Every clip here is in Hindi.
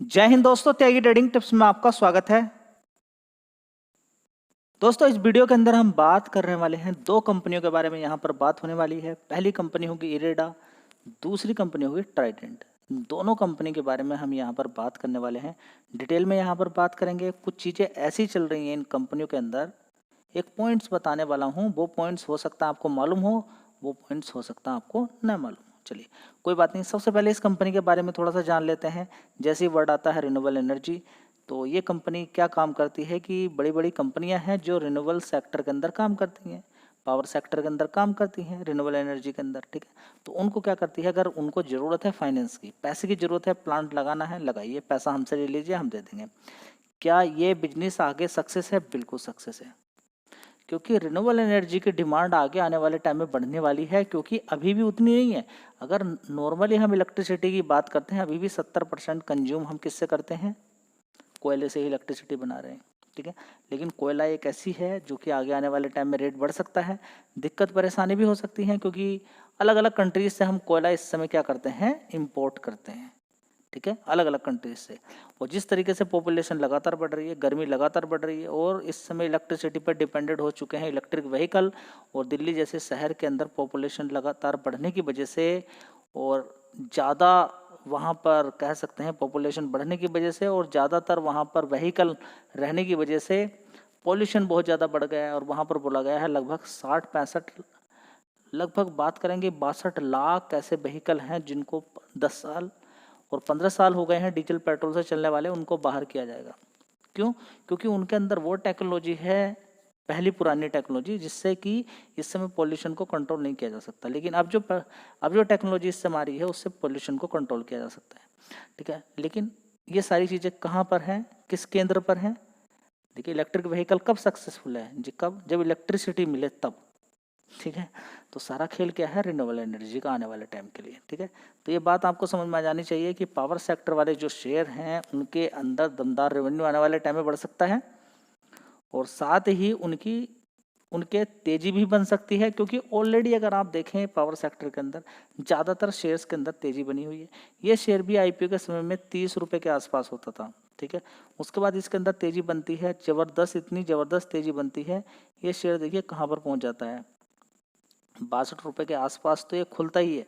जय हिंद दोस्तों, त्यागी ट्रेडिंग टिप्स में आपका स्वागत है। दोस्तों, इस वीडियो के अंदर हम बात करने वाले हैं दो कंपनियों के बारे में। यहाँ पर बात होने वाली है। पहली कंपनी होगी इरेडा, दूसरी कंपनी होगी ट्राइडेंट। दोनों कंपनी के बारे में हम यहाँ पर बात करने वाले हैं। डिटेल में यहाँ पर बात करेंगे। कुछ चीज़ें ऐसी चल रही हैं इन कंपनियों के अंदर, एक पॉइंट्स बताने वाला हूँ। वो पॉइंट्स हो सकता है आपको मालूम हो, वो पॉइंट्स हो सकता है आपको न मालूम हो। चलिए, कोई बात नहीं। सबसे पहले इस कंपनी के बारे में थोड़ा सा जान लेते हैं। जैसे ही वर्ड आता है रिन्यूएबल एनर्जी, तो ये कंपनी क्या काम करती है कि बड़ी बड़ी कंपनियां हैं जो रिन्यूएबल सेक्टर के अंदर काम करती हैं, पावर सेक्टर के अंदर काम करती हैं, रिन्यूएबल एनर्जी के अंदर। ठीक है, तो उनको क्या करती है, अगर उनको ज़रूरत है फाइनेंस की, पैसे की ज़रूरत है, प्लांट लगाना है, लगाइए, पैसा हमसे ले लीजिए, हम दे देंगे। क्या ये बिजनेस आगे सक्सेस है? बिल्कुल सक्सेस है, क्योंकि रिन्यूएबल एनर्जी की डिमांड आगे आने वाले टाइम में बढ़ने वाली है, क्योंकि अभी भी उतनी नहीं है। अगर नॉर्मली हम इलेक्ट्रिसिटी की बात करते हैं, अभी भी 70% कंज्यूम हम किससे करते हैं? कोयले से ही इलेक्ट्रिसिटी बना रहे हैं। ठीक है, लेकिन कोयला एक ऐसी है जो कि आगे आने वाले टाइम में रेट बढ़ सकता है, दिक्कत परेशानी भी हो सकती है, क्योंकि अलग अलग कंट्रीज से हम कोयला इस समय क्या करते हैं, इम्पोर्ट करते हैं। ठीक है, अलग अलग कंट्रीज से। और जिस तरीके से पॉपुलेशन लगातार बढ़ रही है, गर्मी लगातार बढ़ रही है, और इस समय इलेक्ट्रिसिटी पर डिपेंडेंट हो चुके हैं इलेक्ट्रिक व्हीकल, और दिल्ली जैसे शहर के अंदर पॉपुलेशन लगातार बढ़ने की वजह से, और ज़्यादा वहाँ पर कह सकते हैं पॉपुलेशन बढ़ने की वजह से, और ज़्यादातर वहाँ पर व्हीकल रहने की वजह से पॉल्यूशन बहुत ज़्यादा बढ़ गया है। और वहाँ पर बोला गया है लगभग 60-65, लगभग बात करेंगे 62 लाख ऐसे व्हीकल हैं जिनको 10 साल और 15 साल हो गए हैं डीजल पेट्रोल से चलने वाले, उनको बाहर किया जाएगा। क्यों? क्योंकि उनके अंदर वो टेक्नोलॉजी है, पहली पुरानी टेक्नोलॉजी, जिससे कि इस समय पॉल्यूशन को कंट्रोल नहीं किया जा सकता। लेकिन अब जो टेक्नोलॉजी इस समय आ रही है, उससे पॉल्यूशन को कंट्रोल किया जा सकता है। ठीक है, लेकिन ये सारी चीज़ें कहाँ पर हैं, किस केंद्र पर हैं? देखिए, इलेक्ट्रिक व्हीकल कब सक्सेसफुल है जी? कब? जब इलेक्ट्रिसिटी मिले तब। ठीक है, तो सारा खेल क्या है, रिन्यूएबल एनर्जी का आने वाले टाइम के लिए। ठीक है, तो ये बात आपको समझ में आ जानी चाहिए कि पावर सेक्टर वाले जो शेयर हैं, उनके अंदर दमदार रेवेन्यू आने वाले टाइम में बढ़ सकता है, और साथ ही उनके तेजी भी बन सकती है, क्योंकि ऑलरेडी अगर आप देखें पावर सेक्टर के अंदर ज़्यादातर शेयर्स के अंदर तेजी बनी हुई है। ये शेयर भी आईपीओ के समय में 30 रुपये के आसपास होता था। ठीक है, उसके बाद इसके अंदर तेजी बनती है ज़बरदस्त, इतनी ज़बरदस्त तेजी बनती है, ये शेयर देखिए कहाँ पर पहुँच जाता है, 62 रुपये के आसपास तो ये खुलता ही है।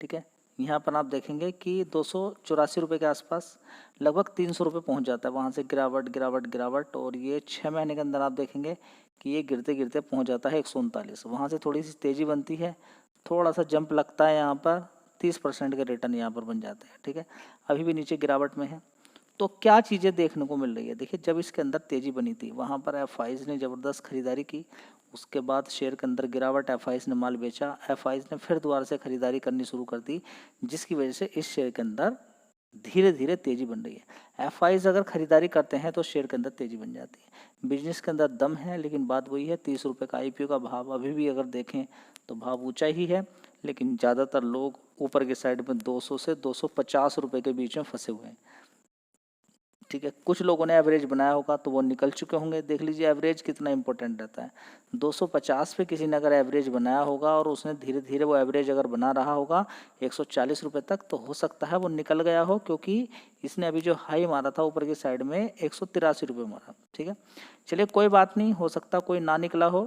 ठीक है, यहाँ पर आप देखेंगे कि 284 रुपये के आसपास, लगभग 300 रुपये पहुँच जाता है। वहाँ से गिरावट गिरावट गिरावट, और ये 6 महीने के अंदर आप देखेंगे कि ये गिरते गिरते पहुँच जाता है 139। वहाँ से थोड़ी सी तेज़ी बनती है, थोड़ा सा जंप लगता है, यहाँ पर 30% के रिटर्न यहाँ पर बन जाते हैं। ठीक है, अभी भी नीचे गिरावट में है। तो क्या चीज़ें देखने को मिल रही है? देखिए, जब इसके अंदर तेज़ी बनी थी, वहाँ पर एफआईज ने ज़बरदस्त खरीदारी की, उसके बाद शेयर के अंदर गिरावट, एफआईज ने माल बेचा, एफआईज ने फिर दोबारा से खरीदारी करनी शुरू कर दी, जिसकी वजह से इस शेयर के अंदर धीरे धीरे तेज़ी बन रही है। एफआईज अगर खरीदारी करते हैं तो शेयर के अंदर तेज़ी बन जाती है। बिजनेस के अंदर दम है, लेकिन बात वही है, 30 रुपये का आईपीओ का भाव अभी भी अगर देखें तो भाव ऊंचा ही है, लेकिन ज़्यादातर लोग ऊपर के साइड में 200 से 250 रुपये के बीच में फंसे हुए हैं। ठीक है, कुछ लोगों ने एवरेज बनाया होगा तो वो निकल चुके होंगे। देख लीजिए एवरेज कितना इंपॉर्टेंट रहता है। 250 पे किसी ने अगर एवरेज बनाया होगा, और उसने धीरे धीरे वो एवरेज अगर बना रहा होगा 140 रुपये तक, तो हो सकता है वो निकल गया हो, क्योंकि इसने अभी जो हाई मारा था ऊपर की साइड में 183 रुपये मारा। ठीक है, चलिए कोई बात नहीं, हो सकता कोई ना निकला हो,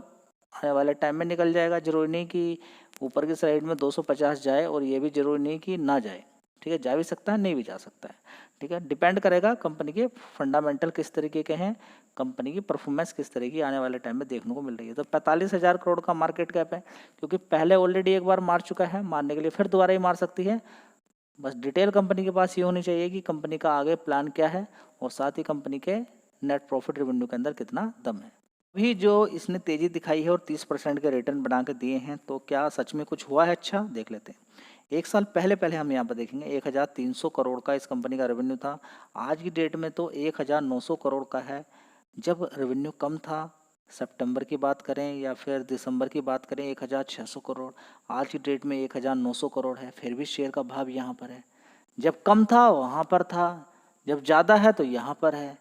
आने वाले टाइम में निकल जाएगा। जरूरी नहीं कि ऊपर की साइड में 250 जाए, और ये भी जरूरी नहीं कि ना जाए। ठीक है, जा भी सकता है, नहीं भी जा सकता है। ठीक है, डिपेंड करेगा कंपनी के फंडामेंटल किस तरीके के हैं, कंपनी की परफॉर्मेंस किस तरह की आने वाले टाइम में देखने को मिल रही है। तो 45,000 करोड़ का मार्केट कैप है, क्योंकि पहले ऑलरेडी एक बार मार चुका है, मारने के लिए फिर दोबारा ही मार सकती है। बस डिटेल कंपनी के पास ये होनी चाहिए कि कंपनी का आगे प्लान क्या है, और साथ ही कंपनी के नेट प्रॉफिट रेवेन्यू के अंदर कितना दम है। अभी जो इसने तेजी दिखाई है और 30% के रिटर्न बना के दिए हैं, तो क्या सच में कुछ हुआ है? अच्छा, देख लेते हैं। एक साल पहले पहले हम यहाँ पर देखेंगे, 1300 करोड़ का इस कंपनी का रेवेन्यू था। आज की डेट में तो 1900 करोड़ का है। जब रेवेन्यू कम था, सितंबर की बात करें या फिर दिसंबर की बात करें, 1600 करोड़। आज की डेट में 1900 करोड़ है, फिर भी शेयर का भाव यहाँ पर है। जब कम था वहाँ पर था, जब ज़्यादा है तो यहाँ पर है।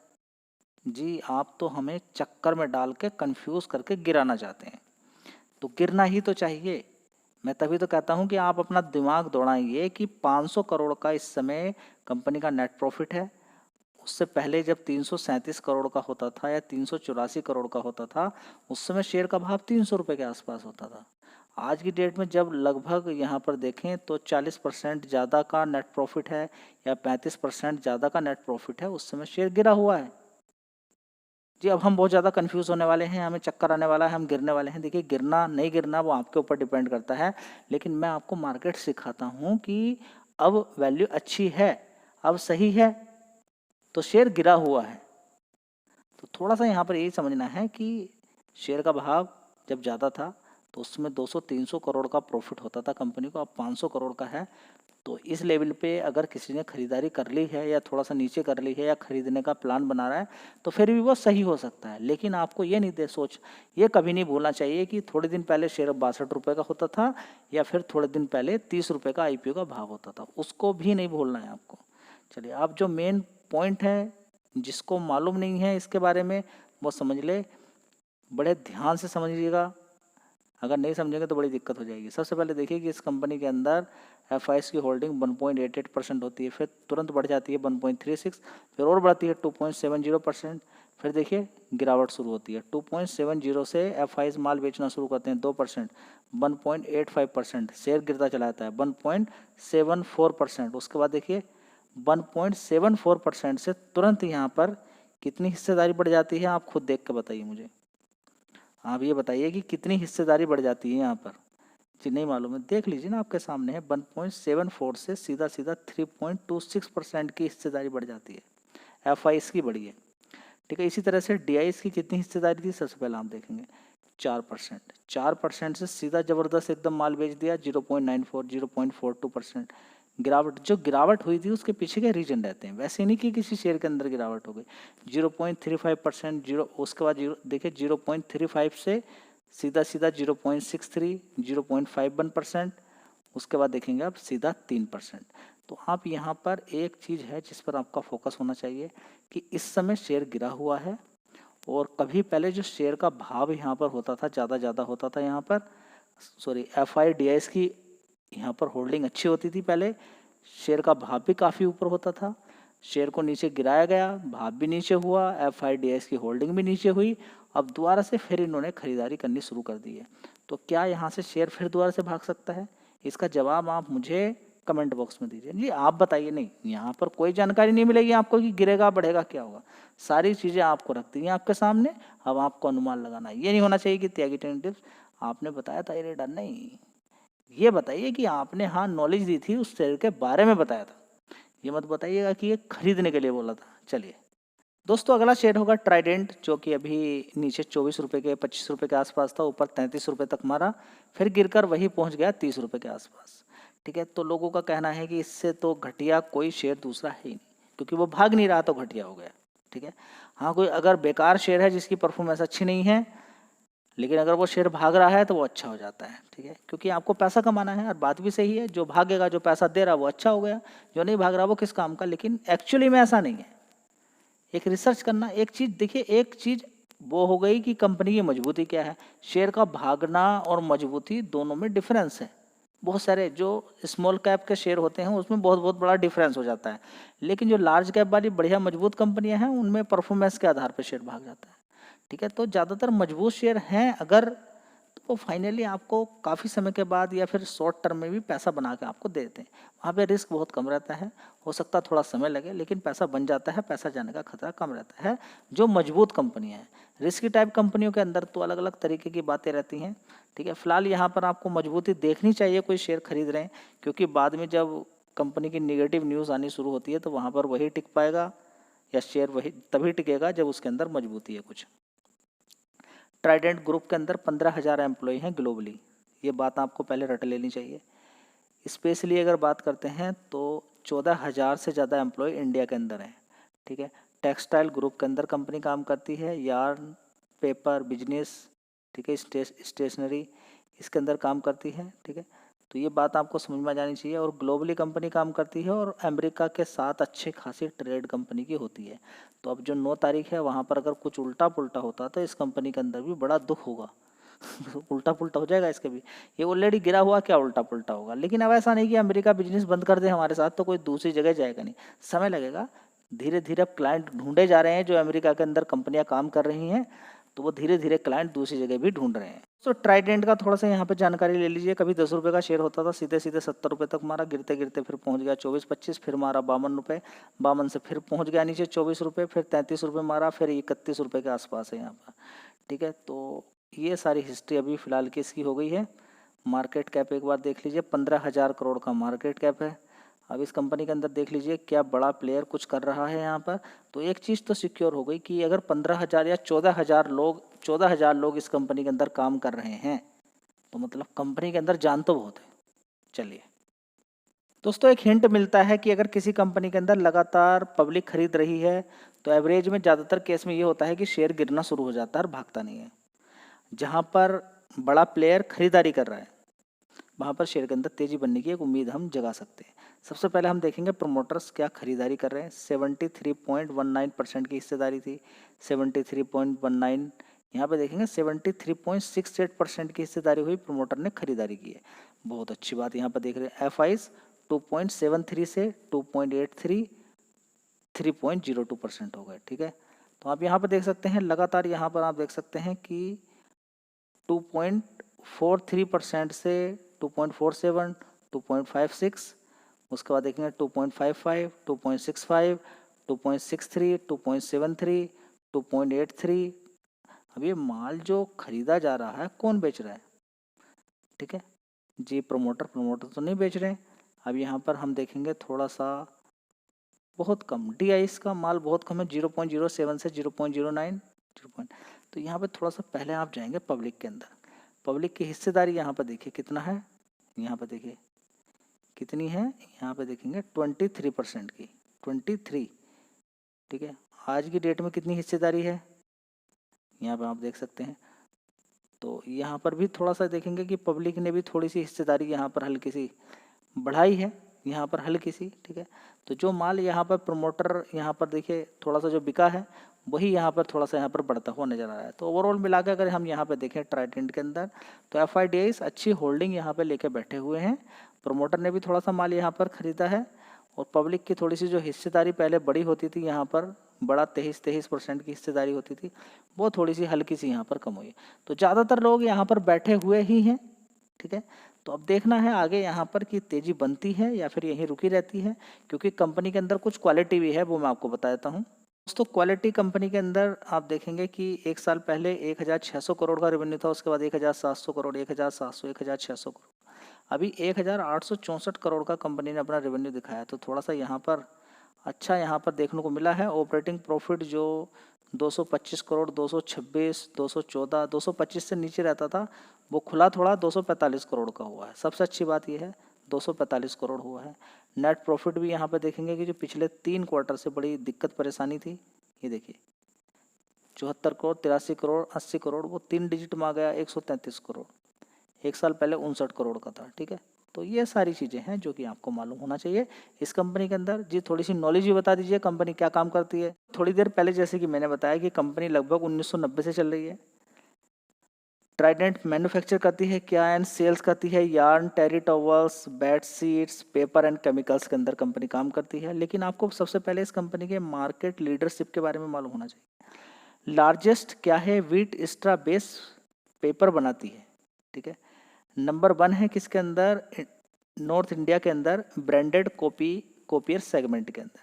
जी, आप तो हमें चक्कर में डाल के कंफ्यूज करके गिराना चाहते हैं। तो गिरना ही तो चाहिए। मैं तभी तो कहता हूं कि आप अपना दिमाग दौड़ाइए कि 500 करोड़ का इस समय कंपनी का नेट प्रॉफिट है, उससे पहले जब 337 करोड़ का होता था या 384 करोड़ का होता था, उस समय शेयर का भाव 300 रुपये के आसपास होता था। आज की डेट में जब लगभग यहाँ पर देखें तो 40% ज़्यादा का नेट प्रॉफिट है या 35% ज़्यादा का नेट प्रॉफिट है, उस समय शेयर गिरा हुआ है जी। अब हम बहुत ज़्यादा कंफ्यूज होने वाले हैं, हमें चक्कर आने वाला है, हम गिरने वाले हैं। देखिए, गिरना नहीं गिरना वो आपके ऊपर डिपेंड करता है, लेकिन मैं आपको मार्केट सिखाता हूँ कि अब वैल्यू अच्छी है, अब सही है, तो शेयर गिरा हुआ है। तो थोड़ा सा यहाँ पर यही समझना है कि शेयर का भाव जब ज़्यादा था तो उसमें 200-300 करोड़ का प्रॉफिट होता था कंपनी को, अब 500 करोड़ का है। तो इस लेवल पे अगर किसी ने खरीदारी कर ली है या थोड़ा सा नीचे कर ली है या खरीदने का प्लान बना रहा है, तो फिर भी वो सही हो सकता है। लेकिन आपको ये नहीं ये कभी नहीं भूलना चाहिए कि थोड़े दिन पहले शेयर 62 रुपये का होता था या फिर थोड़े दिन पहले 30 रुपये का IPO का भाव होता था, उसको भी नहीं भूलना है आपको। चलिए, आप जो मेन पॉइंट है, जिसको मालूम नहीं है इसके बारे में, वो समझ ले, बड़े ध्यान से समझिएगा। अगर नहीं समझेंगे तो बड़ी दिक्कत हो जाएगी। सबसे पहले देखिए कि इस कंपनी के अंदर FIs की होल्डिंग 1.88% होती है, फिर तुरंत बढ़ जाती है 1.36, फिर और बढ़ती है 2.70%, फिर देखिए गिरावट शुरू होती है 2.70 से FIs माल बेचना शुरू करते हैं 2%, 1.85%, शेयर गिरता चला जाता है 1.74%, उसके बाद देखिए 1.74% से तुरंत यहाँ पर कितनी हिस्सेदारी बढ़ जाती है, आप खुद देख के बताइए मुझे। आप ये बताइए कि कितनी हिस्सेदारी बढ़ जाती है यहाँ पर जी। नहीं मालूम है, देख लीजिए ना, आपके सामने है। 1.74 से सीधा सीधा 3.26% की हिस्सेदारी बढ़ जाती है। FIs की बढ़ी है, ठीक है। इसी तरह से DIs की कितनी हिस्सेदारी थी, सबसे पहले हम देखेंगे 4%। 4% से सीधा जबरदस्त एकदम माल बेच दिया 0.94, 0.42%। जो गिरावट हुई थी उसके पीछे के रीजन रहते हैं, वैसे नहीं कि किसी शेयर के अंदर गिरावट हो गई। 0.35%, उसके बाद देखिए 0.35 से सीधा सीधा 0.63, 0.51%, उसके बाद देखेंगे आप सीधा 3%। तो आप यहाँ पर एक चीज़ है जिस पर आपका फोकस होना चाहिए कि इस समय शेयर गिरा हुआ है, और कभी पहले जो शेयर का भाव यहाँ पर होता था, ज़्यादा होता था यहाँ पर, FI DIs की यहाँ पर होल्डिंग अच्छी होती थी पहले, शेयर का भाव भी काफ़ी ऊपर होता था। शेयर को नीचे गिराया गया, भाव भी नीचे हुआ, FI DIs की होल्डिंग भी नीचे हुई, अब दोबारा से फिर इन्होंने खरीदारी करनी शुरू कर दी है। तो क्या यहाँ से शेयर फिर दोबारा से भाग सकता है? इसका जवाब आप मुझे कमेंट बॉक्स में दीजिए जी। आप बताइए। नहीं, यहाँ पर कोई जानकारी नहीं मिलेगी आपको कि गिरेगा बढ़ेगा क्या होगा, सारी चीज़ें आपको रख दी हैं आपके सामने, अब आपको अनुमान लगाना है। ये नहीं होना चाहिए कि त्यागी ट्रेडिंग टिप्स आपने बताया था ये डर नहीं, ये बताइए कि आपने हाँ नॉलेज दी थी, उस शेयर के बारे में बताया था। ये मत बताइएगा कि ये खरीदने के लिए बोला था। चलिए दोस्तों, अगला शेयर होगा ट्राइडेंट, जो कि अभी नीचे 24 रुपये के 25 रुपये के आसपास था, ऊपर 33 रुपये तक मारा, फिर गिरकर वही पहुंच गया 30 रुपये के आसपास, ठीक है। तो लोगों का कहना है कि इससे तो घटिया कोई शेयर दूसरा है ही नहीं, क्योंकि वो भाग नहीं रहा तो घटिया हो गया, ठीक है। हाँ, कोई अगर बेकार शेयर है जिसकी परफॉर्मेंस अच्छी नहीं है, लेकिन अगर वो शेयर भाग रहा है तो वो अच्छा हो जाता है, ठीक है, क्योंकि आपको पैसा कमाना है। और बात भी सही है, जो भागेगा, जो पैसा दे रहा वो अच्छा हो गया, जो नहीं भाग रहा वो किस काम का। लेकिन एक्चुअली में ऐसा नहीं है। एक रिसर्च करना, एक चीज़ देखिए, एक चीज़ वो हो गई कि कंपनी की मजबूती क्या है। शेयर का भागना और मजबूती दोनों में डिफरेंस है। बहुत सारे जो स्मॉल कैप के शेयर होते हैं उसमें बहुत बहुत बड़ा डिफरेंस हो जाता है, लेकिन जो लार्ज कैप वाली बढ़िया मजबूत कंपनियां हैं उनमें परफॉर्मेंस के आधार पर शेयर भाग जाता है, ठीक है। तो ज़्यादातर मजबूत शेयर हैं अगर, तो वो फाइनली आपको काफ़ी समय के बाद या फिर शॉर्ट टर्म में भी पैसा बना के आपको दे देते हैं। वहाँ पे रिस्क बहुत कम रहता है, हो सकता है थोड़ा समय लगे, लेकिन पैसा बन जाता है, पैसा जाने का खतरा कम रहता है जो मजबूत कंपनियाँ हैं। रिस्की टाइप कंपनियों के अंदर तो अलग अलग तरीके की बातें रहती हैं, ठीक है। फिलहाल यहाँ पर आपको मजबूती देखनी चाहिए कोई शेयर खरीद रहे हैं, क्योंकि बाद में जब कंपनी की निगेटिव न्यूज़ आनी शुरू होती है तो वहाँ पर वही टिक पाएगा, या शेयर वही तभी टिकेगा जब उसके अंदर मजबूती है कुछ। ट्राइडेंट ग्रुप के अंदर 15,000 एम्प्लॉय हैं ग्लोबली, ये बात आपको पहले रट लेनी चाहिए। स्पेशली अगर बात करते हैं तो 14,000 से ज़्यादा एम्प्लॉय इंडिया के अंदर हैं, ठीक है। टेक्सटाइल ग्रुप के अंदर कंपनी काम करती है, यार्न, पेपर बिजनेस, ठीक है, स्टेशनरी, इसके अंदर काम करती है, ठीक है। तो ये बात आपको समझ में आ जानी चाहिए। और ग्लोबली कंपनी काम करती है और अमेरिका के साथ अच्छे खासी ट्रेड कंपनी की होती है। तो अब जो 9 तारीख है वहाँ पर अगर कुछ उल्टा पुल्टा होता तो इस कंपनी के अंदर भी बड़ा दुख होगा। उल्टा पुल्टा हो जाएगा इसके भी, ये ऑलरेडी गिरा हुआ क्या उल्टा पुल्टा होगा। लेकिन अब ऐसा नहीं कि अमेरिका बिजनेस बंद कर दे हमारे साथ तो कोई दूसरी जगह जाएगा नहीं, समय लगेगा। धीरे धीरे अब क्लाइंट ढूंढे जा रहे हैं, जो अमेरिका के अंदर कंपनियां काम कर रही हैं तो वो धीरे धीरे क्लाइंट दूसरी जगह भी ढूंढ रहे हैं। तो ट्राइडेंट का थोड़ा सा यहाँ पे जानकारी ले लीजिए। कभी 10 रुपये का शेयर होता था, सीधे सीधे 70 रुपये तक मारा, गिरते गिरते फिर पहुँच गया 24-25, फिर मारा 52 रुपये, 52 से फिर पहुँच गया नीचे 24 रुपये, फिर 33 रुपये मारा, फिर 31 रुपये के आसपास है यहाँ पर। ठीक है, तो ये सारी हिस्ट्री अभी फ़िलहाल की इसकी हो गई है। मार्केट कैप एक बार देख लीजिए, 15,000 करोड़ का मार्केट कैप है। अब इस कंपनी के अंदर देख लीजिए क्या बड़ा प्लेयर कुछ कर रहा है यहाँ पर। तो एक चीज़ तो सिक्योर हो गई कि अगर 15,000 या 14,000 लोग इस कंपनी के अंदर काम कर रहे हैं तो मतलब कंपनी के अंदर जान तो बहुत है। चलिए दोस्तों, एक हिंट मिलता है कि अगर किसी कंपनी के अंदर लगातार पब्लिक खरीद रही है तो एवरेज में ज़्यादातर केस में ये होता है कि शेयर गिरना शुरू हो जाता है और भागता नहीं है। जहाँ पर बड़ा प्लेयर खरीदारी कर रहा है वहाँ पर शेयर के अंदर तेज़ी बनने की एक उम्मीद हम जगा सकते हैं। सबसे पहले हम देखेंगे प्रमोटर्स क्या खरीदारी कर रहे हैं। 73.19% की हिस्सेदारी थी, 73.19। यहाँ पे देखेंगे 73.68% की हिस्सेदारी हुई, प्रमोटर ने खरीदारी की है। बहुत अच्छी बात यहाँ पर देख रहे हैं। FIs 2.73 से 2.83, 3.02% हो गए। ठीक है, तो आप यहाँ पर देख सकते हैं लगातार यहाँ पर आप देख सकते हैं कि 2.43% से 2.47, 2.56, उसके बाद देखेंगे 2.55, 2.65, 2.63, 2.73, 2.83। अब ये माल जो खरीदा जा रहा है कौन बेच रहा है? ठीक है जी, प्रमोटर तो नहीं बेच रहे हैं। अब यहाँ पर हम देखेंगे थोड़ा सा बहुत कम DIs का माल बहुत कम है, 0.07 से 0.09, तो यहाँ पे थोड़ा सा पहले आप जाएंगे पब्लिक के अंदर। पब्लिक की हिस्सेदारी यहाँ पर देखिए कितना है, यहाँ पर देखिए कितनी है, यहाँ पे देखेंगे 23% की, 23। ठीक है, आज की डेट में कितनी हिस्सेदारी है यहाँ पे आप देख सकते हैं। तो यहाँ पर भी थोड़ा सा देखेंगे कि पब्लिक ने भी थोड़ी सी हिस्सेदारी यहाँ पर हल्की सी बढ़ाई है, यहाँ पर हल्की सी। ठीक है, तो जो माल यहाँ पर प्रमोटर यहाँ पर देखिए थोड़ा सा जो बिका है वही यहाँ पर थोड़ा सा यहाँ पर बढ़ता हुआ नजर आ रहा है। तो ओवरऑल मिलाकर अगर हम यहाँ पर देखें ट्राइडेंट के अंदर तो FIDs अच्छी होल्डिंग यहाँ पर लेके बैठे हुए हैं। प्रमोटर ने भी थोड़ा सा माल यहाँ पर खरीदा है और पब्लिक की थोड़ी सी जो हिस्सेदारी पहले बड़ी होती थी, यहाँ पर बड़ा 23% की हिस्सेदारी होती थी, वो थोड़ी सी हल्की सी यहाँ पर कम हुई है। तो ज़्यादातर लोग यहाँ पर बैठे हुए ही हैं। ठीक है, तो अब देखना है आगे यहाँ पर कि तेज़ी बनती है या फिर यहीं रुकी रहती है, क्योंकि कंपनी के अंदर कुछ क्वालिटी भी है, वो मैं आपको बता देता हूँ। दोस्तों, क्वालिटी कंपनी के अंदर आप देखेंगे कि एक साल पहले 1,600 करोड़ का रेवेन्यू था, उसके बाद 1,700 करोड़, 1,700, 1,600 करोड़, अभी 1,864 करोड़ का कंपनी ने अपना रेवेन्यू दिखाया। तो थोड़ा सा यहाँ पर अच्छा यहाँ पर देखने को मिला है। ऑपरेटिंग प्रॉफिट जो 225 करोड़, 226, 214, 225 से नीचे रहता था, वो खुला थोड़ा 245 करोड़ का हुआ है। सबसे अच्छी बात यह है 245 करोड़ हुआ है। नेट प्रॉफिट भी यहाँ पर देखेंगे कि जो पिछले 3 क्वार्टर से बड़ी दिक्कत परेशानी थी, ये देखिए 74 करोड़, 83 करोड़, 80 करोड़, वो 3 डिजिट में आ गया 133 करोड़। एक साल पहले 59 करोड़ का था। ठीक है, तो ये सारी चीज़ें हैं जो कि आपको मालूम होना चाहिए इस कंपनी के अंदर। जी, थोड़ी सी नॉलेज भी बता दीजिए कंपनी क्या काम करती है। थोड़ी देर पहले जैसे कि मैंने बताया कि कंपनी लगभग 1990 से चल रही है। ट्राइडेंट मैन्युफैक्चर करती है क्या एंड सेल्स करती है yarn, terry towels, bed sheets, paper and chemicals के अंदर कंपनी काम करती है। लेकिन आपको सबसे पहले इस कंपनी के मार्केट लीडरशिप के बारे में मालूम होना चाहिए। लार्जेस्ट क्या है, व्हीट एक्स्ट्रा बेस पेपर बनाती है। ठीक है, नंबर 1 है किसके अंदर, नॉर्थ इंडिया के अंदर ब्रांडेड कॉपियर सेगमेंट के अंदर।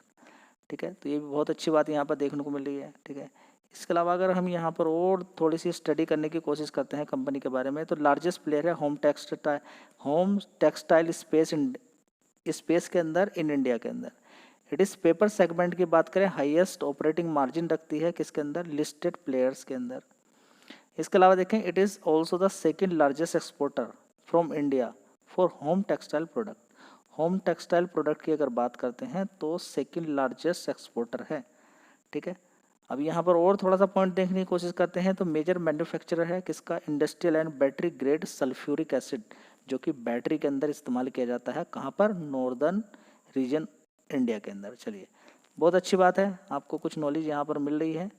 ठीक है, तो ये भी बहुत अच्छी बात यहाँ पर देखने को मिल रही है। ठीक है, इसके अलावा अगर हम यहाँ पर और थोड़ी सी स्टडी करने की कोशिश करते हैं कंपनी के बारे में, तो लार्जेस्ट प्लेयर है होम टेक्सटाइल स्पेस के अंदर इन इंडिया के अंदर। इट इज़ पेपर सेगमेंट की बात करें, हाईएस्ट ऑपरेटिंग मार्जिन रखती है किसके अंदर, लिस्टेड प्लेयर्स के अंदर। इसके अलावा देखें, it is also the second largest exporter from India for home textile product. Home textile product की अगर बात करते हैं तो सेकेंड लार्जेस्ट एक्सपोर्टर है। ठीक है, अब यहाँ पर और थोड़ा सा पॉइंट देखने की कोशिश करते हैं तो मेजर मैन्युफैक्चरर है किसका, industrial and battery grade sulphuric acid, जो कि बैटरी के अंदर इस्तेमाल किया जाता है। कहाँ पर, नॉर्दर्न रीजन इंडिया के अंदर। चलिए, बहुत अच्छी बात है, आपको कुछ नॉलेज यहाँ पर मिल रही है।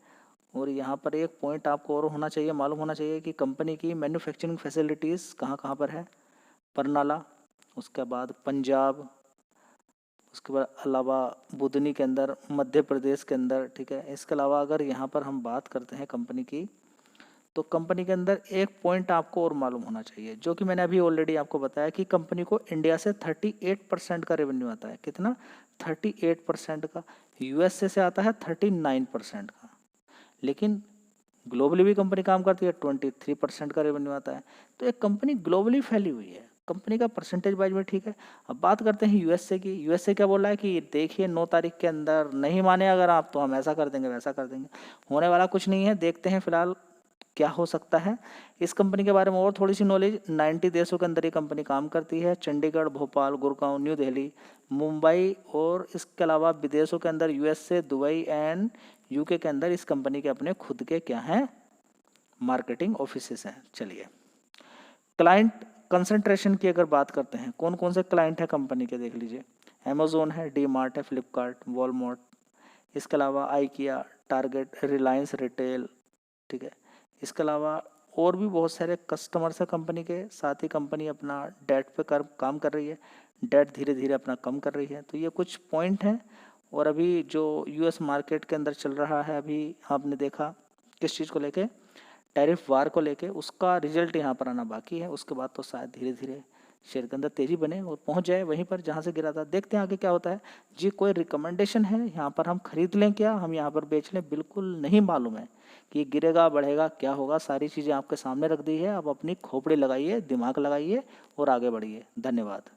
और यहाँ पर एक पॉइंट आपको और होना चाहिए, मालूम होना चाहिए कि कंपनी की मैन्युफैक्चरिंग फैसिलिटीज़ कहाँ कहाँ पर है। परनाला, उसके बाद पंजाब, उसके बाद अलावा बुधनी के अंदर, मध्य प्रदेश के अंदर, ठीक है। इसके अलावा अगर यहाँ पर हम बात करते हैं कंपनी की, तो कंपनी के अंदर एक पॉइंट आपको और मालूम होना चाहिए, जो कि मैंने अभी ऑलरेडी आपको बताया कि कंपनी को इंडिया से 38% का रेवेन्यू आता है। कितना? 38% का। यूएसए से आता है 39% का। लेकिन ग्लोबली भी कंपनी काम करती है, 23% का रेवेन्यू आता है। तो एक कंपनी ग्लोबली फैली हुई है, कंपनी का परसेंटेज वाइज में ठीक है। अब बात करते हैं यूएसए की। यूएसए क्या बोल रहा है कि देखिए 9 तारीख के अंदर नहीं माने अगर आप, तो हम ऐसा कर देंगे वैसा कर देंगे। होने वाला कुछ नहीं है, देखते हैं फिलहाल क्या हो सकता है। इस कंपनी के बारे में और थोड़ी सी नॉलेज, 90 देशों के अंदर ये कंपनी काम करती है। चंडीगढ़, भोपाल, गुड़गांव, न्यू दिल्ली, मुंबई और इसके अलावा विदेशों के अंदर यूएसए, दुबई एंड यूके के अंदर इस कंपनी के अपने खुद के क्या हैं, मार्केटिंग ऑफिसेस हैं। चलिए, क्लाइंट कंसंट्रेशन की अगर बात करते हैं, कौन कौन से क्लाइंट है कंपनी के, देख लीजिए। अमेजोन है, डी मार्ट है, फ्लिपकार्ट, वॉलमार्ट, इसके अलावा आइकिया, टारगेट, रिलायंस रिटेल, ठीक है। इसके अलावा और भी बहुत सारे कस्टमर्स है कंपनी के। साथ ही कंपनी अपना डेट पे काम कर रही है, डेट धीरे धीरे अपना कम कर रही है। तो ये कुछ पॉइंट हैं। और अभी जो यूएस मार्केट के अंदर चल रहा है, अभी आपने देखा किस चीज़ को लेके, टैरिफ वार को लेके, उसका रिजल्ट यहाँ पर आना बाकी है। उसके बाद तो शायद धीरे धीरे शेयर के अंदर तेजी बने और पहुँच जाए वहीं पर जहाँ से गिरा था। देखते हैं आगे क्या होता है जी। कोई रिकमेंडेशन है यहाँ पर हम खरीद लें क्या, हम यहाँ पर बेच लें, बिल्कुल नहीं मालूम है कि गिरेगा बढ़ेगा क्या होगा। सारी चीज़ें आपके सामने रख दी है, अब अपनी खोपड़ी लगाइए, दिमाग लगाइए और आगे बढ़िए। धन्यवाद।